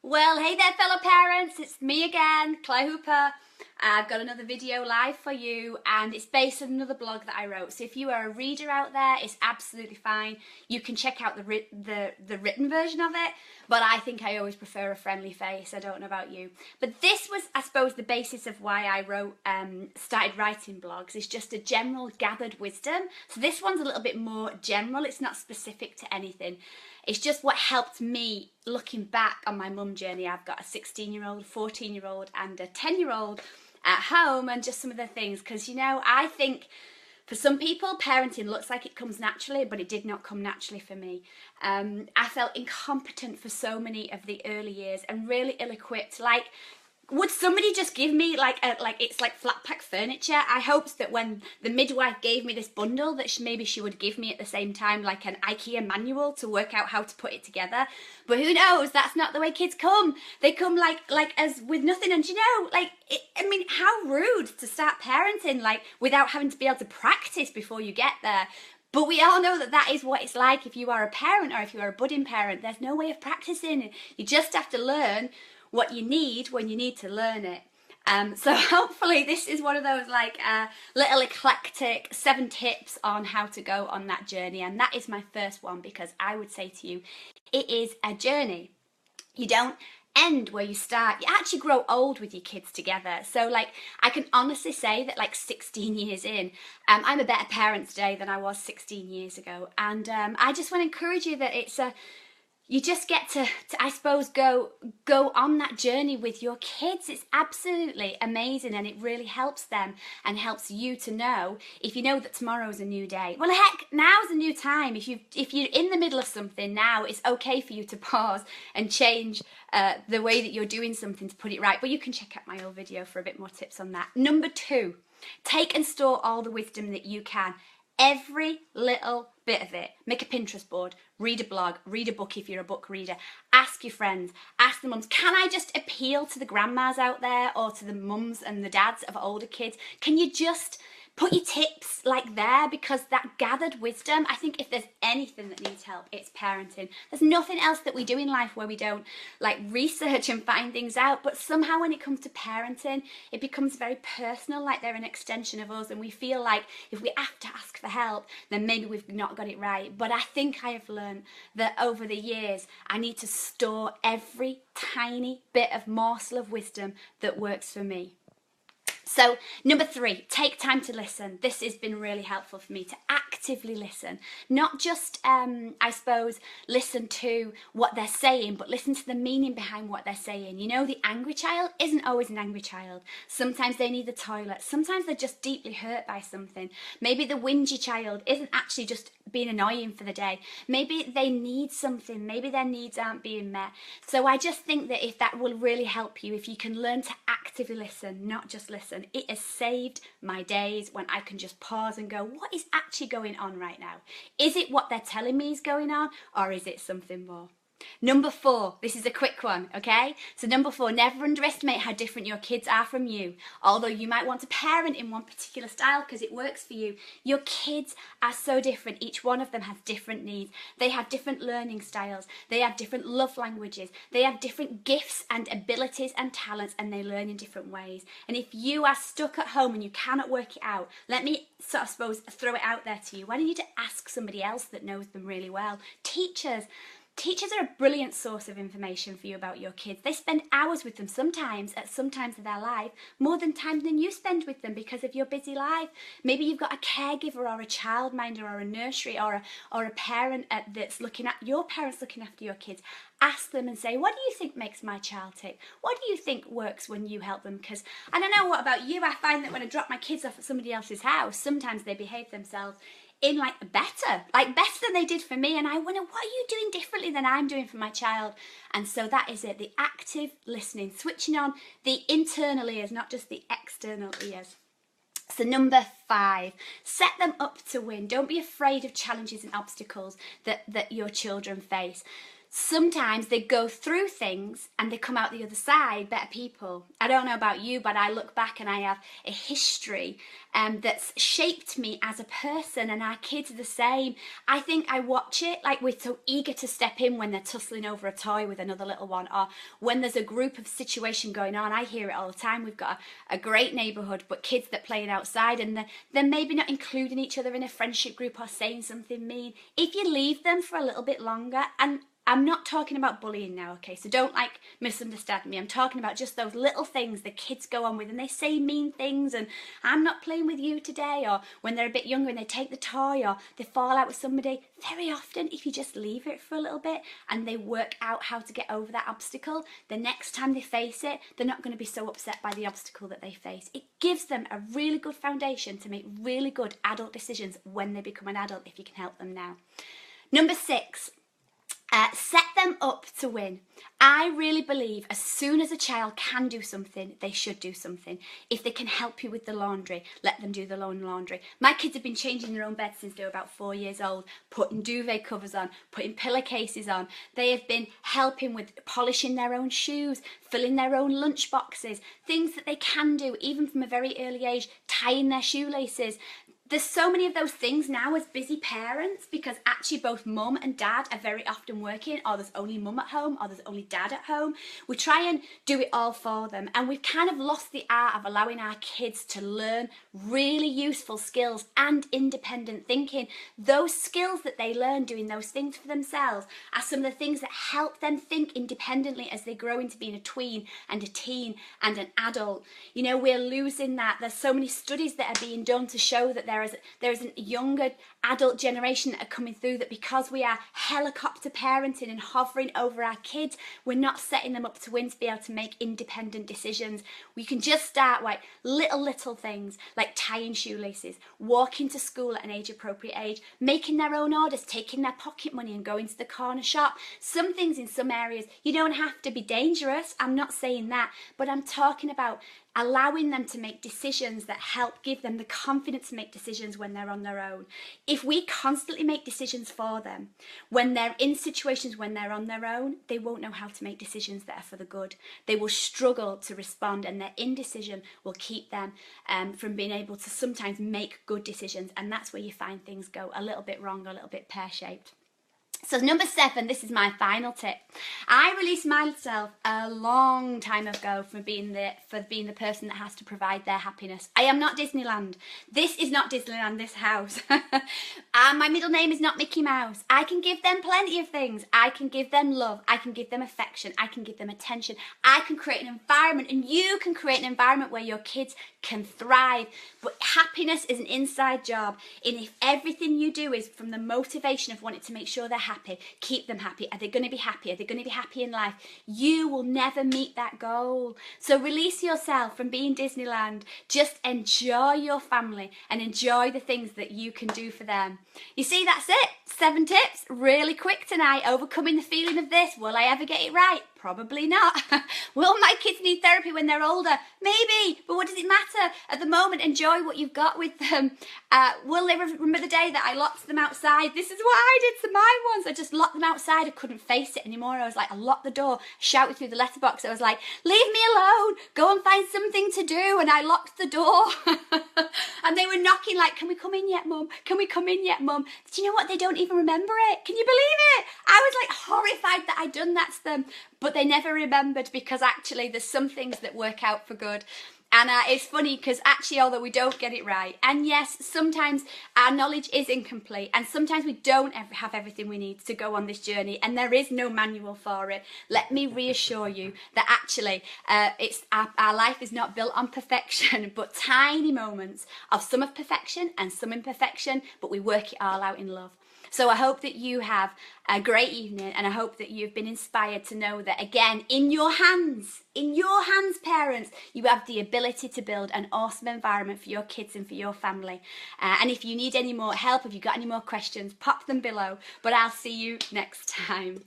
Well, hey there, fellow parents. It's me again, Claire Hooper. I've got another video live for you, and it's based on another blog that I wrote. So if you are a reader out there, it's absolutely fine. You can check out the written version of it, but I think I always prefer a friendly face. I don't know about you. But this was, I suppose, the basis of why I started writing blogs. It's just a general gathered wisdom. So this one's a little bit more general. It's not specific to anything. It's just what helped me looking back on my mum journey. I've got a 16-year-old, 14-year-old and a 10-year-old at home, and just some of the things, because I think for some people parenting looks like it comes naturally, but it did not come naturally for me. I felt incompetent for so many of the early years and really ill-equipped. Like, would somebody just give me it's like flat pack furniture? I hoped that when the midwife gave me this bundle that maybe she would give me at the same time like an IKEA manual to work out how to put it together. But who knows? That's not the way kids come. They come like as with nothing. And I mean, how rude to start parenting without having to be able to practice before you get there. But we all know that that is what it's like if you are a parent or if you are a budding parent. There's no way of practicing. You just have to learn what you need when you need to learn it. So hopefully this is one of those little eclectic 7 tips on how to go on that journey. And that is my first one, because I would say to you, it is a journey. You don't end where you start. You actually grow old with your kids together. So I can honestly say that 16 years in, I'm a better parent today than I was 16 years ago. And I just want to encourage you that you just get to I suppose, go on that journey with your kids. It's absolutely amazing, and it really helps them and helps you to know, if you know that tomorrow's a new day. Well, heck, now's a new time. If you're in the middle of something now, it's okay for you to pause and change the way that you're doing something to put it right. But you can check out my old video for a bit more tips on that. Number 2, take and store all the wisdom that you can. Every little bit of it. Make a Pinterest board, read a blog, read a book if you're a book reader, ask your friends, ask the mums. Can I just appeal to the grandmas out there or to the mums and the dads of older kids? Can you just put your tips there? Because that gathered wisdom, I think if there's anything that needs help, it's parenting. There's nothing else that we do in life where we don't research and find things out, but somehow when it comes to parenting, it becomes very personal, like they're an extension of us, and we feel like if we have to ask for help, then maybe we've not got it right. But I think I have learned that over the years, I need to store every tiny bit of morsel of wisdom that works for me. So number 3, take time to listen. This has been really helpful for me, to actively listen. Not just, I suppose, listen to what they're saying, but listen to the meaning behind what they're saying. The angry child isn't always an angry child. Sometimes they need the toilet. Sometimes they're just deeply hurt by something. Maybe the whingy child isn't actually just being annoying for the day. Maybe they need something. Maybe their needs aren't being met. So I just think that if that will really help you, if you can learn to actively listen, not just listen, it has saved my days when I can just pause and go, what is actually going on right now? Is it what they're telling me is going on, or is it something more? Number 4, this is a quick one, okay? So number 4, never underestimate how different your kids are from you. Although you might want to parent in one particular style because it works for you, your kids are so different. Each one of them has different needs. They have different learning styles. They have different love languages. They have different gifts and abilities and talents, and they learn in different ways. And if you are stuck at home and you cannot work it out, let me I suppose throw it out there to you. Why don't you just ask somebody else that knows them really well? Teachers are a brilliant source of information for you about your kids. They spend hours with them sometimes, at some times of their life, more time than you spend with them because of your busy life. Maybe you've got a caregiver or a childminder or a nursery or a parent that's looking at your parents looking after your kids. Ask them and say, what do you think makes my child tick? What do you think works when you help them? Because I don't know what about you, I find that when I drop my kids off at somebody else's house, sometimes they behave themselves in better than they did for me, and I wonder, what are you doing differently than I'm doing for my child? And so that is it, the active listening, switching on the internal ears, not just the external ears. So number 5, set them up to win. Don't be afraid of challenges and obstacles that your children face. sometimes they go through things and they come out the other side better people. I don't know about you, but I look back and I have a history that's shaped me as a person, and our kids are the same. I think I watch it, like we're so eager to step in when they're tussling over a toy with another little one, or when there's a group of situation going on. I hear it all the time. We've got a great neighbourhood, but kids that playing outside and they're maybe not including each other in a friendship group or saying something mean. If you leave them for a little bit longer, and I'm not talking about bullying now, okay? So don't like misunderstand me. I'm talking about just those little things the kids go on with, and they say mean things and I'm not playing with you today, or when they're a bit younger and they take the toy or they fall out with somebody. Very often, if you just leave it for a little bit and they work out how to get over that obstacle, the next time they face it, they're not going to be so upset by the obstacle that they face. It gives them a really good foundation to make really good adult decisions when they become an adult, if you can help them now. Number 6. Set them up to win. I really believe as soon as a child can do something, they should do something. If they can help you with the laundry, let them do their own laundry. My kids have been changing their own beds since they were about 4 years old, putting duvet covers on, putting pillowcases on. They have been helping with polishing their own shoes, filling their own lunch boxes, things that they can do even from a very early age, tying their shoelaces. There's so many of those things now as busy parents, because actually both mum and dad are very often working, or there's only mum at home, or there's only dad at home. We try and do it all for them, and we've kind of lost the art of allowing our kids to learn really useful skills and independent thinking. Those skills that they learn doing those things for themselves are some of the things that help them think independently as they grow into being a tween and a teen and an adult. You know, we're losing that. There's so many studies that are being done to show that there is a younger adult generation that are coming through, that because we are helicopter parenting and hovering over our kids, we're not setting them up to win, to be able to make independent decisions. We can just start like little things like tying shoelaces, walking to school at an age appropriate age, making their own orders, taking their pocket money and going to the corner shop. Some things in some areas, you don't have to be dangerous. I'm not saying that, but I'm talking about allowing them to make decisions that help give them the confidence to make decisions when they're on their own. If we constantly make decisions for them, when they're in situations when they're on their own, they won't know how to make decisions that are for the good. They will struggle to respond, and their indecision will keep them from being able to sometimes make good decisions, and that's where you find things go a little bit wrong, a little bit pear-shaped. So number 7, this is my final tip. I released myself a long time ago for being the person that has to provide their happiness. I am not Disneyland. This is not Disneyland, this house. And my middle name is not Mickey Mouse. I can give them plenty of things. I can give them love. I can give them affection. I can give them attention. I can create an environment, and you can create an environment where your kids can thrive. But happiness is an inside job. And if everything you do is from the motivation of wanting to make sure they're happy, keep them happy, are they going to be happy? Are they going to be happy in life? You will never meet that goal. So release yourself from being Disneyland. Just enjoy your family and enjoy the things that you can do for them. You see, that's it. 7 tips, really quick tonight. Overcoming the feeling of this. Will I ever get it right? Probably not. Will my kids need therapy when they're older? Maybe, but what does it matter? At the moment, enjoy what you've got with them. Will they remember the day that I locked them outside? This is what I did to mine once. I just locked them outside. I couldn't face it anymore. I was like, I locked the door, shouted through the letterbox. I was like, leave me alone. Go and find something to do. And I locked the door. And they were knocking like, can we come in yet, Mum? Can we come in yet, Mum? Do you know what? They don't even remember it. Can you believe it? I was like horrified that I'd done that to them. But they never remembered, because actually there's some things that work out for good. And it's funny because actually, although we don't get it right, and yes, sometimes our knowledge is incomplete, and sometimes we don't ever have everything we need to go on this journey, and there is no manual for it. Let me reassure you that actually it's our life is not built on perfection, but tiny moments of some of perfection and some imperfection, but we work it all out in love. So I hope that you have a great evening, and I hope that you've been inspired to know that, again, in your hands, parents, you have the ability to build an awesome environment for your kids and for your family. And if you need any more help, if you've got any more questions, pop them below. But I'll see you next time.